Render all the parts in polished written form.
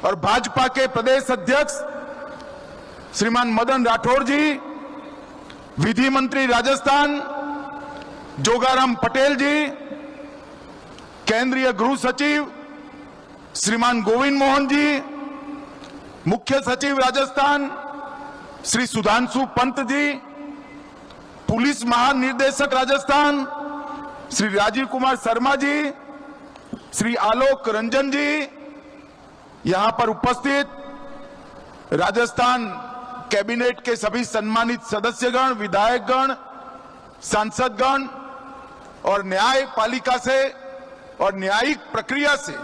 और भाजपा के प्रदेश अध्यक्ष श्रीमान मदन राठौर जी, विधि मंत्री राजस्थान जोगाराम पटेल जी, केंद्रीय गृह सचिव श्रीमान गोविंद मोहन जी, मुख्य सचिव राजस्थान श्री सुधांशु पंत जी, पुलिस महानिदेशक राजस्थान श्री राजीव कुमार शर्मा जी, श्री आलोक रंजन जी, यहां पर उपस्थित राजस्थान कैबिनेट के सभी सम्मानित सदस्यगण, विधायकगण, सांसदगण और न्यायपालिका से और न्यायिक प्रक्रिया से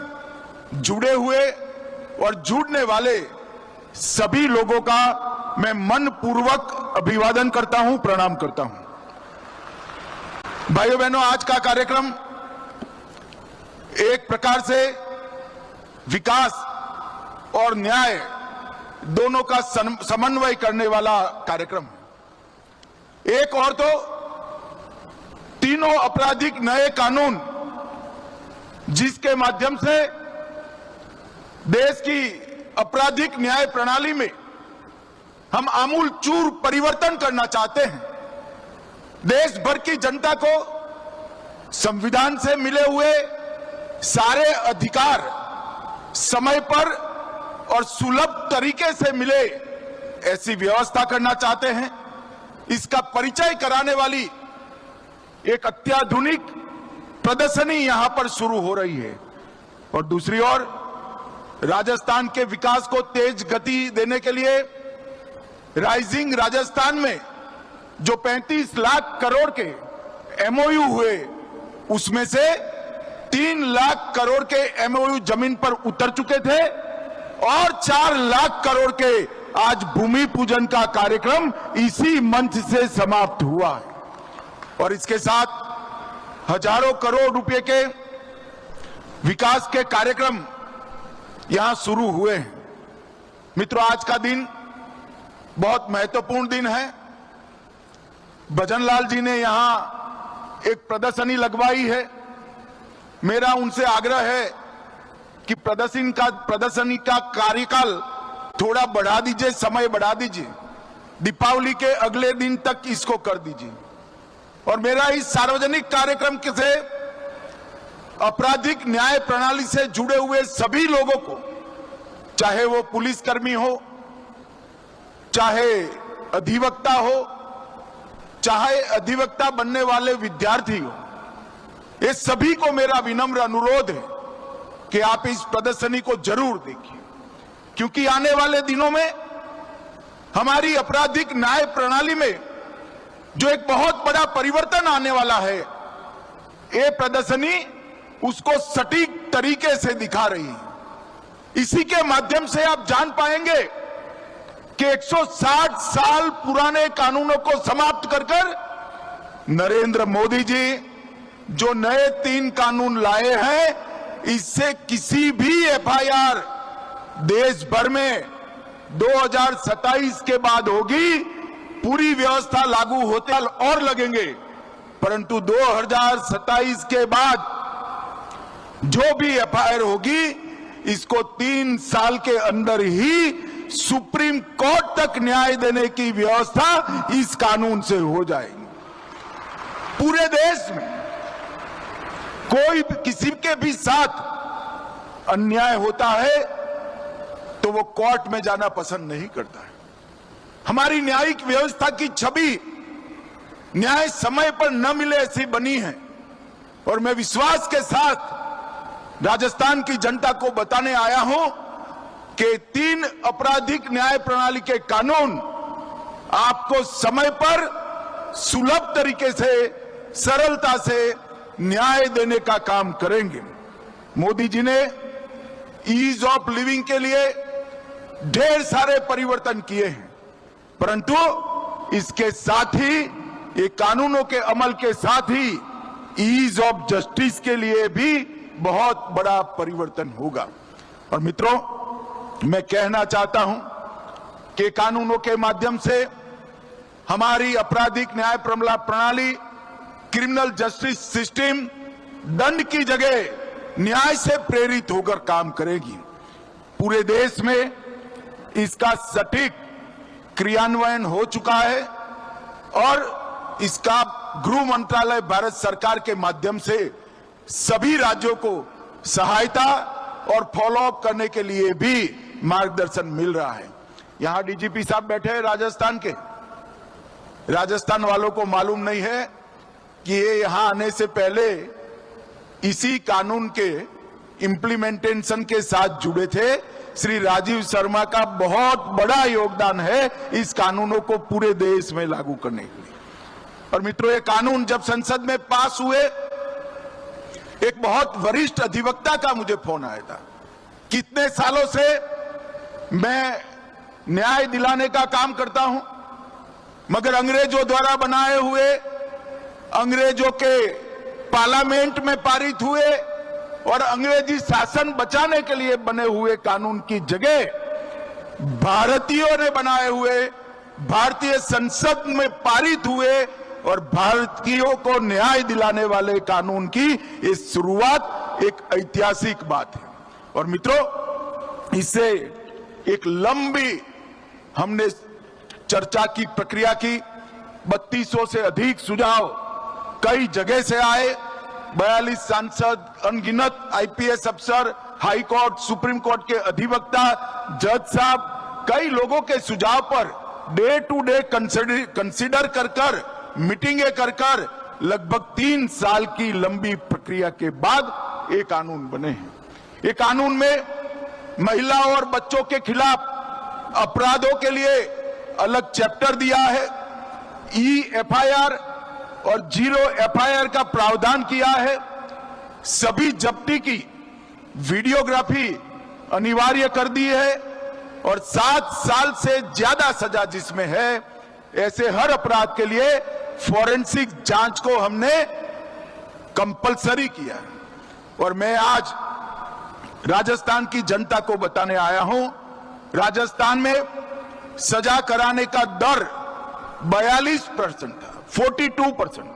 जुड़े हुए और जुड़ने वाले सभी लोगों का मैं मनपूर्वक अभिवादन करता हूं, प्रणाम करता हूं। भाइयों बहनों, आज का कार्यक्रम एक प्रकार से विकास और न्याय दोनों का समन्वय करने वाला कार्यक्रम है। एक और तो तीनों आपराधिक नए कानून जिसके माध्यम से देश की आपराधिक न्याय प्रणाली में हम आमूल चूर परिवर्तन करना चाहते हैं। देश भर की जनता को संविधान से मिले हुए सारे अधिकार समय पर और सुलभ तरीके से मिले, ऐसी व्यवस्था करना चाहते हैं। इसका परिचय कराने वाली एक अत्याधुनिक प्रदर्शनी यहां पर शुरू हो रही है। और दूसरी ओर राजस्थान के विकास को तेज गति देने के लिए राइजिंग राजस्थान में जो 35 लाख करोड़ के एमओयू हुए, उसमें से 3 लाख करोड़ के एमओयू जमीन पर उतर चुके थे और 4 लाख करोड़ के आज भूमि पूजन का कार्यक्रम इसी मंच से समाप्त हुआ है। और इसके साथ हजारों करोड़ रुपए के विकास के कार्यक्रम यहां शुरू हुए हैं। मित्रों, आज का दिन बहुत महत्वपूर्ण दिन है। भजनलाल जी ने यहां एक प्रदर्शनी लगवाई है। मेरा उनसे आग्रह है कि प्रदर्शनी का कार्यकाल थोड़ा बढ़ा दीजिए, समय बढ़ा दीजिए, दीपावली के अगले दिन तक इसको कर दीजिए। और मेरा इस सार्वजनिक कार्यक्रम से आपराधिक न्याय प्रणाली से जुड़े हुए सभी लोगों को, चाहे वो पुलिसकर्मी हो, चाहे अधिवक्ता हो, चाहे अधिवक्ता बनने वाले विद्यार्थी हो, ये सभी को मेरा विनम्र अनुरोध है कि आप इस प्रदर्शनी को जरूर देखिए, क्योंकि आने वाले दिनों में हमारी आपराधिक न्याय प्रणाली में जो एक बहुत बड़ा परिवर्तन आने वाला है, ये प्रदर्शनी उसको सटीक तरीके से दिखा रही है। इसी के माध्यम से आप जान पाएंगे कि 160 साल पुराने कानूनों को समाप्त कर नरेंद्र मोदी जी जो नए 3 कानून लाए हैं, इससे किसी भी एफआईआर देश भर में 2027 के बाद होगी। पूरी व्यवस्था लागू होते और लगेंगे, परंतु 2027 के बाद जो भी एफआईआर होगी, इसको 3 साल के अंदर ही सुप्रीम कोर्ट तक न्याय देने की व्यवस्था इस कानून से हो जाएगी। पूरे देश में कोई किसी के भी साथ अन्याय होता है तो वो कोर्ट में जाना पसंद नहीं करता है। हमारी न्यायिक व्यवस्था की छवि न्याय समय पर न मिले ऐसी बनी है। और मैं विश्वास के साथ राजस्थान की जनता को बताने आया हूं कि 3 आपराधिक न्याय प्रणाली के कानून आपको समय पर सुलभ तरीके से, सरलता से न्याय देने का काम करेंगे। मोदी जी ने ईज ऑफ लिविंग के लिए ढेर सारे परिवर्तन किए हैं, परंतु इसके साथ ही, ये कानूनों के अमल के साथ ही ईज ऑफ जस्टिस के लिए भी बहुत बड़ा परिवर्तन होगा। और मित्रों, मैं कहना चाहता हूं कि कानूनों के माध्यम से हमारी आपराधिक न्याय प्रणाली, क्रिमिनल जस्टिस सिस्टम दंड की जगह न्याय से प्रेरित होकर काम करेगी। पूरे देश में इसका सटीक क्रियान्वयन हो चुका है और इसका गृह मंत्रालय भारत सरकार के माध्यम से सभी राज्यों को सहायता और फॉलोअप करने के लिए भी मार्गदर्शन मिल रहा है। यहां डीजीपी साहब बैठे हैं राजस्थान के। राजस्थान वालों को मालूम नहीं है कि ये यहां आने से पहले इसी कानून के इम्प्लीमेंटेशन के साथ जुड़े थे। श्री राजीव शर्मा का बहुत बड़ा योगदान है इस कानूनों को पूरे देश में लागू करने के लिए। और मित्रों, ये कानून जब संसद में पास हुए, एक बहुत वरिष्ठ अधिवक्ता का मुझे फोन आया था। कितने सालों से मैं न्याय दिलाने का काम करता हूं, मगर अंग्रेजों द्वारा बनाए हुए, अंग्रेजों के पार्लियामेंट में पारित हुए और अंग्रेजी शासन बचाने के लिए बने हुए कानून की जगह भारतीयों ने बनाए हुए, भारतीय संसद में पारित हुए और भारतीयों को न्याय दिलाने वाले कानून की ये शुरुआत एक ऐतिहासिक बात है। और मित्रों, इससे एक लंबी हमने चर्चा की प्रक्रिया की। 3200 से अधिक सुझाव कई जगह से आए। 42 सांसद, अनगिनत आईपीएस अफसर, हाई कोर्ट, सुप्रीम कोर्ट के अधिवक्ता, जज साहब, कई लोगों के सुझाव per day to day consider कर मीटिंगें कर लगभग 3 साल की लंबी प्रक्रिया के बाद ये कानून बने हैं। ये कानून में महिला और बच्चों के खिलाफ अपराधों के लिए अलग चैप्टर दिया है। एफआईआर और 0 एफआईआर का प्रावधान किया है। सभी जब्ती की वीडियोग्राफी अनिवार्य कर दी है और 7 साल से ज्यादा सजा जिसमें है, ऐसे हर अपराध के लिए फॉरेंसिक जांच को हमने कंपलसरी किया है। और मैं आज राजस्थान की जनता को बताने आया हूं, राजस्थान में सजा कराने का दर 42% था, 42%।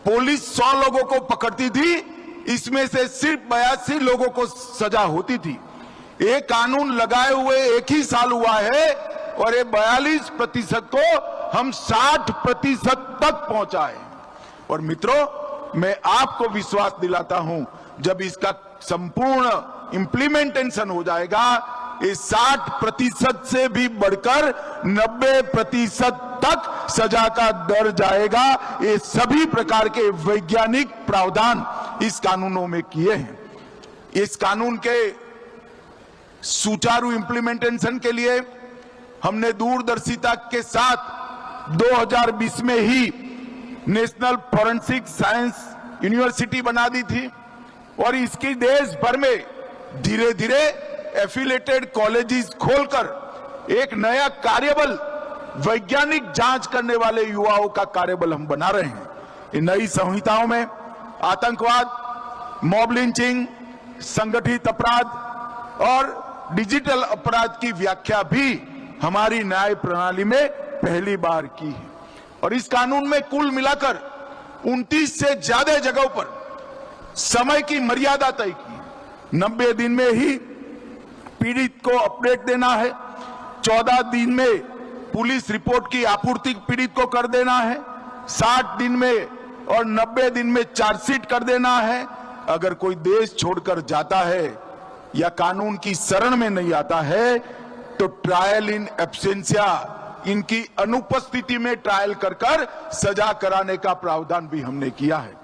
पुलिस 100 लोगों को पकड़ती थी, इसमें से सिर्फ 82 लोगों को सजा होती थी। ये कानून लगाए हुए 1 ही साल हुआ है और ये 42% को हम 60% तक पहुंचाए। और मित्रों, मैं आपको विश्वास दिलाता हूं, जब इसका संपूर्ण इंप्लीमेंटेशन हो जाएगा, ये 60% से भी बढ़कर 90% तक सजा का दर जाएगा। ये सभी प्रकार के वैज्ञानिक प्रावधान इस कानूनों में किए हैं। इस कानून के सुचारू इंप्लीमेंटेशन के लिए हमने दूरदर्शिता के साथ 2020 में ही नेशनल फॉरेंसिक साइंस यूनिवर्सिटी बना दी थी और इसकी देश भर में धीरे धीरे एफिलेटेड कॉलेजेस खोलकर एक नया कार्यबल, वैज्ञानिक जांच करने वाले युवाओं का कार्यबल हम बना रहे हैं। इन नई संहिताओं में आतंकवाद, मॉब लिंचिंग, संगठित अपराध और डिजिटल अपराध की व्याख्या भी हमारी न्याय प्रणाली में पहली बार की है। और इस कानून में कुल मिलाकर 29 से ज्यादा जगहों पर समय की मर्यादा तय की। 90 दिन में ही पीड़ित को अपडेट देना है, 14 दिन में पुलिस रिपोर्ट की आपूर्ति पीड़ित को कर देना है, 60 दिन में और 90 दिन में चार्जशीट कर देना है। अगर कोई देश छोड़कर जाता है या कानून की शरण में नहीं आता है तो ट्रायल इन एब्सेंशिया, इनकी अनुपस्थिति में ट्रायल कर सजा कराने का प्रावधान भी हमने किया है।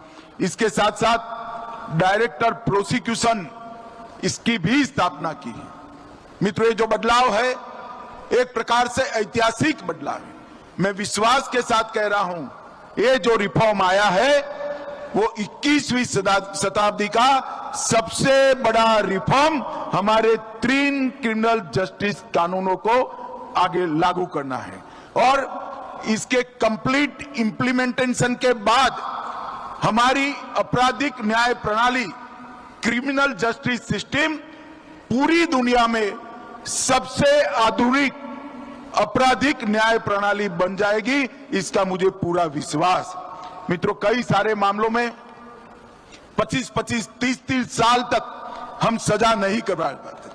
इसके साथ साथ डायरेक्टर प्रोसिक्यूशन, इसकी भी स्थापना की है। मित्रों, ये जो बदलाव है एक प्रकार से ऐतिहासिक बदलाव है। मैं विश्वास के साथ कह रहा हूं, ये जो रिफॉर्म आया है वो 21वीं शताब्दी का सबसे बड़ा रिफॉर्म हमारे 3 क्रिमिनल जस्टिस कानूनों को आगे लागू करना है। और इसके कंप्लीट इंप्लीमेंटेशन के बाद हमारी आपराधिक न्याय प्रणाली, क्रिमिनल जस्टिस सिस्टम पूरी दुनिया में सबसे आधुनिक आपराधिक न्याय प्रणाली बन जाएगी, इसका मुझे पूरा विश्वास। मित्रों, कई सारे मामलों में 25-25, 30-30 साल तक हम सजा नहीं करवा पाते।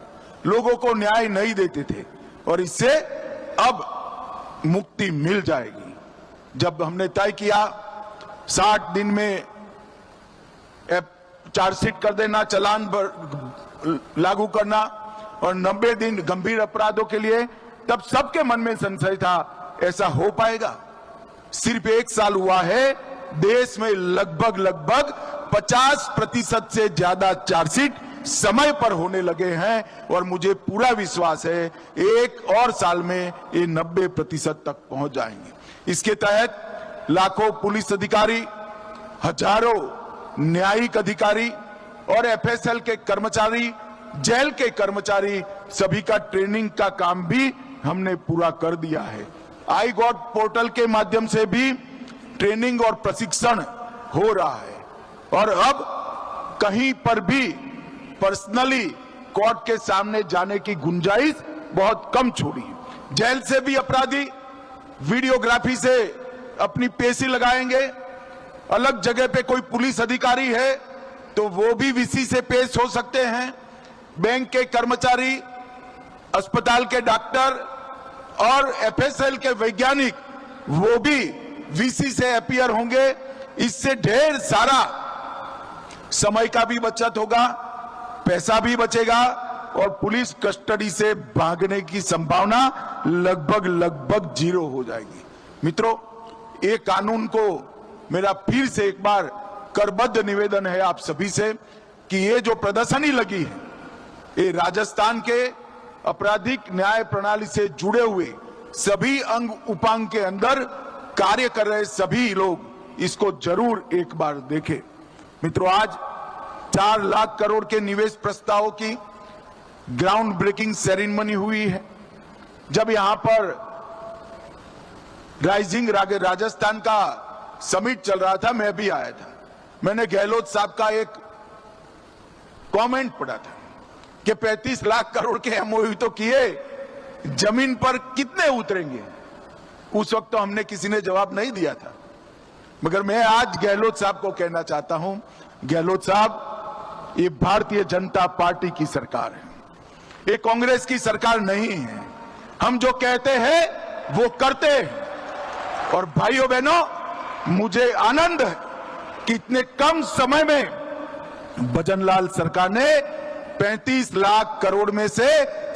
लोगों को न्याय नहीं देते थे और इससे अब मुक्ति मिल जाएगी। जब हमने तय किया 60 दिन में चार्जशीट कर देना, चालान लागू करना और 90 दिन गंभीर अपराधों के लिए, तब सबके मन में संशय था ऐसा हो पाएगा। सिर्फ 1 साल हुआ है, देश में लगभग 50% से ज्यादा चार्जशीट समय पर होने लगे हैं और मुझे पूरा विश्वास है 1 और साल में ये 90% तक पहुंच जाएंगे। इसके तहत लाखों पुलिस अधिकारी, हजारों न्यायिक अधिकारी और एफएसएल के कर्मचारी, जेल के कर्मचारी, सभी का ट्रेनिंग का काम भी हमने पूरा कर दिया है। आई गॉट पोर्टल के माध्यम से भी ट्रेनिंग और प्रशिक्षण हो रहा है और अब कहीं पर भी पर्सनली कोर्ट के सामने जाने की गुंजाइश बहुत कम छोड़ी। जेल से भी अपराधी वीडियोग्राफी से अपनी पेशी लगाएंगे। अलग जगह पे कोई पुलिस अधिकारी है तो वो भी वीसी से पेश हो सकते हैं। बैंक के कर्मचारी, अस्पताल के डॉक्टर और एफएसएल के वैज्ञानिक वो भी वीसी से अपीयर होंगे। इससे ढेर सारा समय का भी बचत होगा, पैसा भी बचेगा और पुलिस कस्टडी से भागने की संभावना लगभग 0 हो जाएगी। मित्रों, ये कानून को मेरा फिर से एक बार करबद्ध निवेदन है आप सभी से कि ये जो प्रदर्शनी लगी है, ये राजस्थान के आपराधिक न्याय प्रणाली से जुड़े हुए सभी अंग उपांग के अंदर कार्य कर रहे सभी लोग इसको जरूर एक बार देखें। मित्रों, आज 4 लाख करोड़ के निवेश प्रस्तावों की ग्राउंड ब्रेकिंग सेरेमनी हुई है। जब यहां पर राइजिंग राजस्थान का समिट चल रहा था, मैं भी आया था। मैंने गहलोत साहब का एक कमेंट पढ़ा था कि 35 लाख करोड़ के एमओयू तो किए, जमीन पर कितने उतरेंगे। उस वक्त तो हमने किसी ने जवाब नहीं दिया था, मगर मैं आज गहलोत साहब को कहना चाहता हूं, गहलोत साहब, ये भारतीय जनता पार्टी की सरकार है, ये कांग्रेस की सरकार नहीं है। हम जो कहते हैं वो करते हैं। और भाइयों बहनों, मुझे आनंद है कि इतने कम समय में भजनलाल सरकार ने 35 लाख करोड़ में से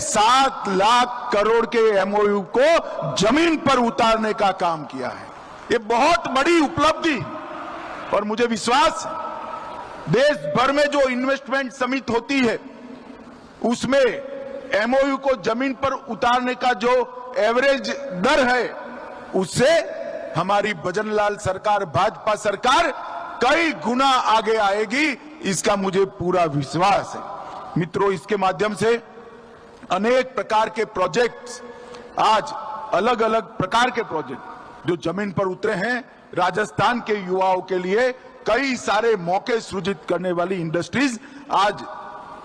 7 लाख करोड़ के एमओयू को जमीन पर उतारने का काम किया है। ये बहुत बड़ी उपलब्धि और मुझे विश्वास है देश भर में जो इन्वेस्टमेंट समिट होती है उसमें एमओयू को जमीन पर उतारने का जो एवरेज दर है उससे हमारी भजनलाल सरकार, भाजपा सरकार कई गुना आगे आएगी, इसका मुझे पूरा विश्वास है। मित्रों, इसके माध्यम से अनेक प्रकार के प्रोजेक्ट्स, आज अलग अलग प्रकार के प्रोजेक्ट जो जमीन पर उतरे हैं, राजस्थान के युवाओं के लिए कई सारे मौके सृजित करने वाली इंडस्ट्रीज आज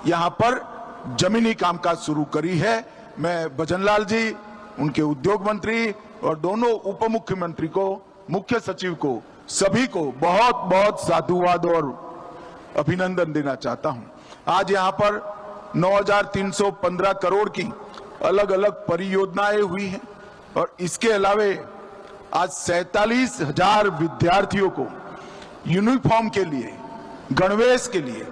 यहां पर जमीनी कामकाज शुरू करी है। मैं भजनलाल जी, उनके उद्योग मंत्री और दोनों उप मुख्यमंत्री को, मुख्य सचिव को, सभी को बहुत बहुत साधुवाद और अभिनंदन देना चाहता हूं। आज यहां पर 9,315 करोड़ की अलग अलग परियोजनाएं हुई हैं और इसके अलावे आज 47,000 विद्यार्थियों को यूनिफॉर्म के लिए, गणवेश के लिए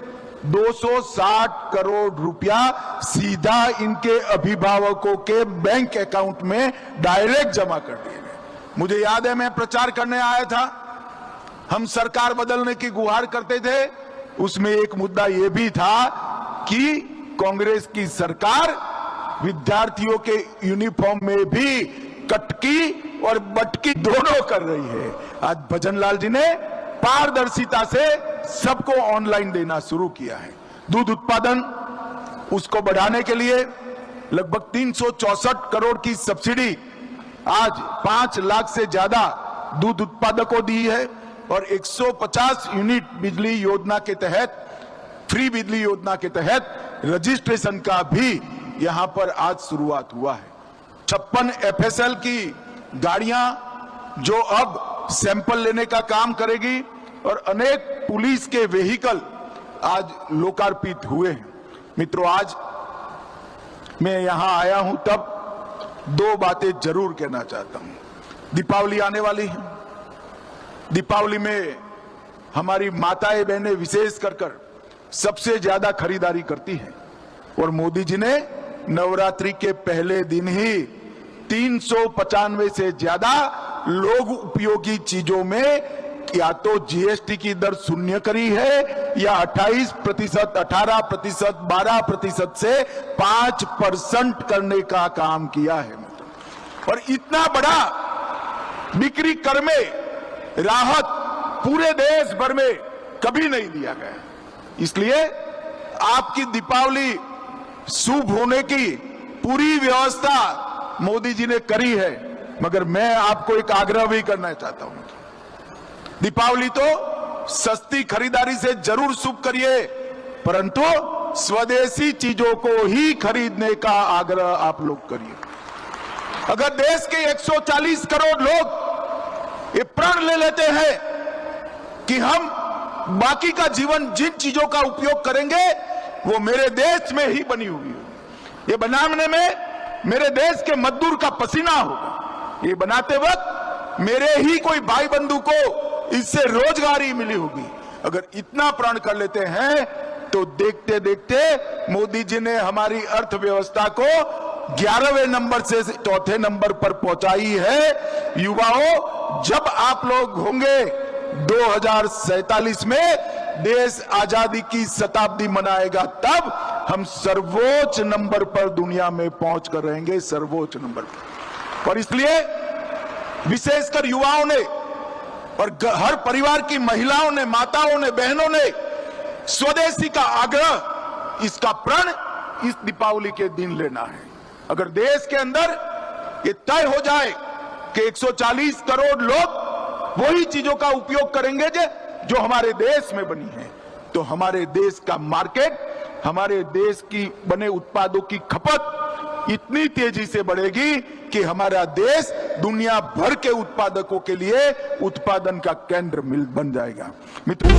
260 करोड़ रुपया सीधा इनके अभिभावकों के बैंक अकाउंट में डायरेक्ट जमा कर दिए गए। मुझे याद है, मैं प्रचार करने आया था, हम सरकार बदलने की गुहार करते थे, उसमें एक मुद्दा यह भी था कि कांग्रेस की सरकार विद्यार्थियों के यूनिफॉर्म में भी कटकी और बटकी दोनों कर रही है। आज भजनलाल जी ने पारदर्शिता से सबको ऑनलाइन देना शुरू किया है। दूध उत्पादन, उसको बढ़ाने के लिए लगभग 364 करोड़ की सब्सिडी आज 5 लाख से ज्यादा दूध उत्पादकों दी है और 150 यूनिट बिजली योजना के तहत, फ्री बिजली योजना के तहत रजिस्ट्रेशन का भी यहां पर आज शुरुआत हुआ है। 56 एफएसएल की गाड़ियां जो अब सैंपल लेने का काम करेगी और अनेक पुलिस के व्हीकल आज लोकार्पित हुए हैं। मित्रों, आज मैं यहां आया हूं तब दो बातें जरूर कहना चाहता हूं। दीपावली आने वाली है। दीपावली में हमारी माताएं बहनें विशेष कर सबसे ज्यादा खरीदारी करती हैं और मोदी जी ने नवरात्रि के पहले दिन ही 395 से ज्यादा लोग उपयोगी चीजों में या तो जीएसटी की दर शून्य करी है या 28%, 18%, 12% से 5% करने का काम किया है। और इतना बड़ा बिक्री कर में राहत पूरे देश भर में कभी नहीं दिया गया। इसलिए आपकी दीपावली शुभ होने की पूरी व्यवस्था मोदी जी ने करी है, मगर मैं आपको एक आग्रह भी करना चाहता हूं। दीपावली तो सस्ती खरीदारी से जरूर शुभ करिए, परंतु स्वदेशी चीजों को ही खरीदने का आग्रह आप लोग करिए। अगर देश के 140 करोड़ लोग ये प्रण ले लेते हैं कि हम बाकी का जीवन जिन चीजों का उपयोग करेंगे वो मेरे देश में ही बनी होगी, ये बनाने में मेरे देश के मजदूर का पसीना होगा, ये बनाते वक्त मेरे ही कोई भाई बंधु को इससे रोजगारी मिली होगी। अगर इतना प्रण कर लेते हैं तो देखते देखते मोदी जी ने हमारी अर्थव्यवस्था को 11वें नंबर से 4थे नंबर पर पहुंचाई है। युवाओं, जब आप लोग होंगे 2047 में देश आजादी की शताब्दी मनाएगा, तब हम सर्वोच्च नंबर पर दुनिया में पहुंच कर रहेंगे, सर्वोच्च नंबर पर। और इसलिए विशेषकर युवाओं ने और हर परिवार की महिलाओं ने, माताओं ने, बहनों ने स्वदेशी का आग्रह, इसका प्रण इस दीपावली के दिन लेना है। अगर देश के अंदर ये तय हो जाए कि 140 करोड़ लोग वही चीजों का उपयोग करेंगे जो हमारे देश में बनी है, तो हमारे देश का मार्केट, हमारे देश की बने उत्पादों की खपत इतनी तेजी से बढ़ेगी कि हमारा देश दुनिया भर के उत्पादकों के लिए उत्पादन का केंद्र बन जाएगा। मित्रों,